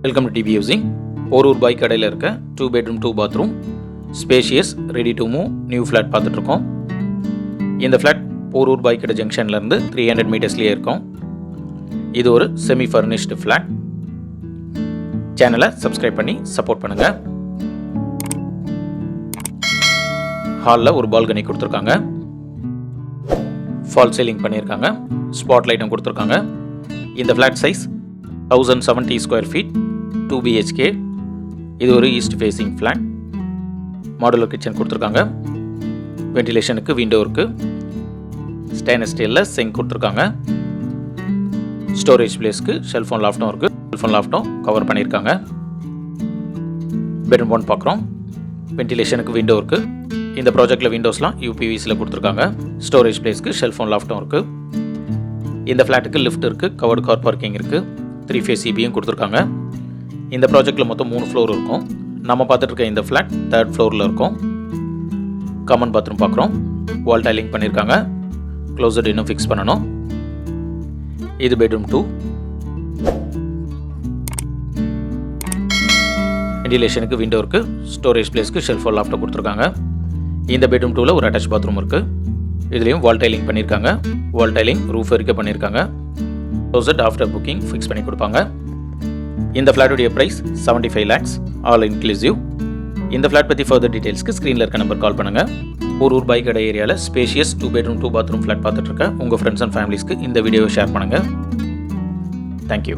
Welcome to TV housing. Porur பாய் கடையில் இருக்க 2 bedroom 2 bathroom spacious ready to move new flat பார்த்துட்ருக்கோம். இந்த ஃப்ளாட் போரூர் பாய் கடை ஜங்ஷன்லேருந்து 300 மீட்டர்ஸ்லேயே இருக்கும். இது ஒரு செமி ஃபர்னிஷ்டு ஃப்ளாட். சேனலை சப்ஸ்கிரைப் பண்ணி சப்போர்ட் பண்ணுங்கள். ஹாலில் ஒரு பால்கனி கொடுத்துருக்காங்க. ஃபால் சீலிங் பண்ணியிருக்காங்க. ஸ்பாட் லைட்டும் கொடுத்துருக்காங்க. இந்த flat size 1070 square feet, 2 BHK. இது ஒரு east facing flat. Modular kitchen கொடுத்துருக்காங்க. வென்டிலேஷனுக்கு விண்டோ இருக்குது. ஸ்டெயின்லெஸ் ஸ்டீலில் சிங்க் கொடுத்துருக்காங்க. ஸ்டோரேஜ் பிளேஸ்க்கு ஷெல்ஃபோன் லாஃப்ட்டும் இருக்குது. ஷெல்ஃபோன் லாஃப்ட்டும் கவர் பண்ணியிருக்காங்க. பெட்ரூம் 1 பார்க்குறோம். வென்டிலேஷனுக்கு விண்டோ இருக்குது. இந்த ப்ராஜெக்டில் விண்டோஸ்லாம் UPVCயில் கொடுத்துருக்காங்க. ஸ்டோரேஜ் பிளேஸ்க்கு ஷெல்ஃபோன் லாஃப்ட்டும் இருக்குது. இந்த ஃப்ளாட்டுக்கு லிஃப்ட் இருக்குது. கவர்டு கார் பார்க்கிங் இருக்குது. 3 phase EBயும் கொடுத்துருக்காங்க. இந்த ப்ராஜெக்டில் மொத்தம் 3 ஃப்ளோர் இருக்கும். நம்ம பார்த்துட்டு இருக்க இந்த ஃப்ளாட் 3rd ஃப்ளோரில் இருக்கும். காமன் பாத்ரூம் பார்க்குறோம். வால் டைலிங் பண்ணியிருக்காங்க. க்ளோசட் இன்னும் ஃபிக்ஸ் பண்ணணும். இது பெட்ரூம் 2. வென்டிலேஷனுக்கு விண்டோ இருக்குது. ஸ்டோரேஜ் பிளேஸ்க்கு ஷெல்ஃபோன் லாஃப்ட்டை கொடுத்துருக்காங்க. இந்த பெட்ரூம் 2ல் ஒரு அட்டாச் பாத்ரூம் இருக்குது. இதுலேயும் வால் டைலிங் பண்ணியிருக்காங்க. வால் டைலிங் ரூஃப் வரைக்கும் பண்ணியிருக்காங்க. க்ளோசட் ஆஃப்டர் புக்கிங் ஃபிக்ஸ் பண்ணி கொடுப்பாங்க. இந்த ஃப்ளாட்டுடைய ப்ரைஸ் 75 lakhs ஆல் இன்க்ளூசிவ். இந்த ஃப்ளாட் பற்றி ஃபர்தர் டீட்டெயில்ஸ்க்கு ஸ்க்ரீனில் இருக்க நம்பர் கால் பண்ணுங்கள். போரூர் பாய் கடை ஏரியாவில் ஸ்பேஷியஸ் 2 bedroom 2 bathroom ஃப்ளாட் பார்த்துட்ருக்க உங்கள் ஃப்ரெண்ட்ஸ் அண்ட் ஃபேமிலிஸ்க்கு இந்த வீடியோவை ஷேர் பண்ணுங்கள். தேங்க்யூ.